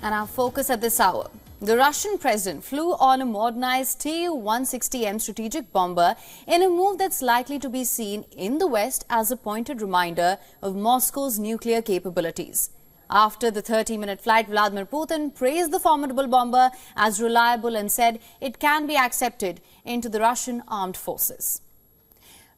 And our focus at this hour. The Russian president flew on a modernized Tu-160M strategic bomber in a move that's likely to be seen in the West as a pointed reminder of Moscow's nuclear capabilities. After the 30-minute flight, Vladimir Putin praised the formidable bomber as reliable and said it can be accepted into the Russian armed forces.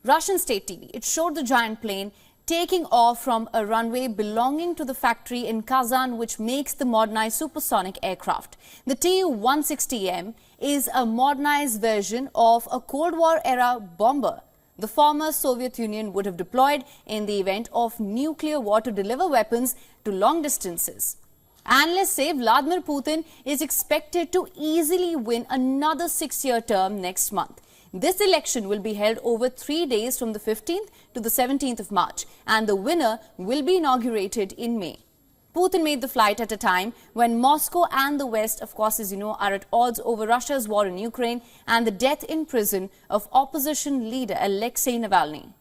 Russian state TV, it showed the giant plane taking off from a runway belonging to the factory in Kazan, which makes the modernized supersonic aircraft. The Tu-160M is a modernized version of a Cold War-era bomber the former Soviet Union would have deployed in the event of nuclear war to deliver weapons to long distances. Analysts say Vladimir Putin is expected to easily win another 6-year term next month. This election will be held over 3 days from the 15th to the 17th of March, and the winner will be inaugurated in May. Putin made the flight at a time when Moscow and the West, of course, as you know, are at odds over Russia's war in Ukraine and the death in prison of opposition leader Alexei Navalny.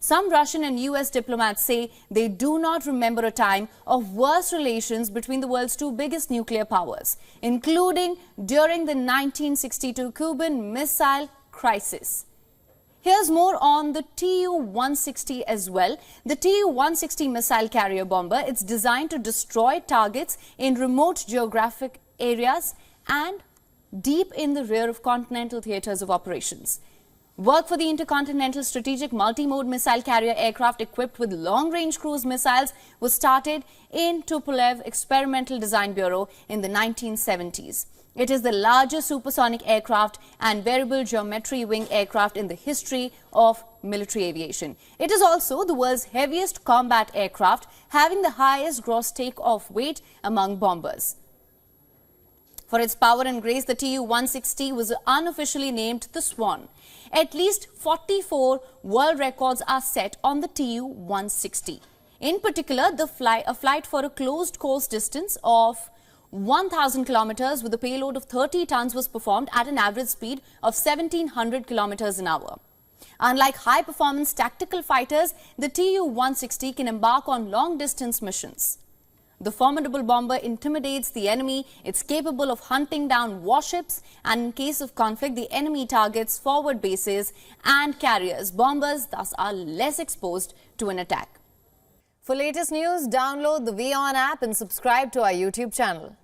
Some Russian and US diplomats say they do not remember a time of worse relations between the world's two biggest nuclear powers, including during the 1962 Cuban Missile Crisis. Here's more on the Tu-160 as well. The Tu-160 missile carrier bomber, it's designed to destroy targets in remote geographic areas and deep in the rear of continental theaters of operations. Work for the intercontinental strategic multi-mode missile carrier aircraft equipped with long-range cruise missiles was started in Tupolev Experimental Design Bureau in the 1970s. It is the largest supersonic aircraft and variable geometry wing aircraft in the history of military aviation. It is also the world's heaviest combat aircraft, having the highest gross takeoff weight among bombers. For its power and grace, the Tu-160 was unofficially named the Swan. At least 44 world records are set on the Tu-160. In particular, a flight for a closed course distance of 1,000 kilometers with a payload of 30 tons was performed at an average speed of 1,700 kilometers an hour. Unlike high-performance tactical fighters, the Tu-160 can embark on long-distance missions. The formidable bomber intimidates the enemy. It's capable of hunting down warships, and in case of conflict, the enemy targets forward bases and carriers. Bombers thus are less exposed to an attack. For latest news, download the WION app and subscribe to our YouTube channel.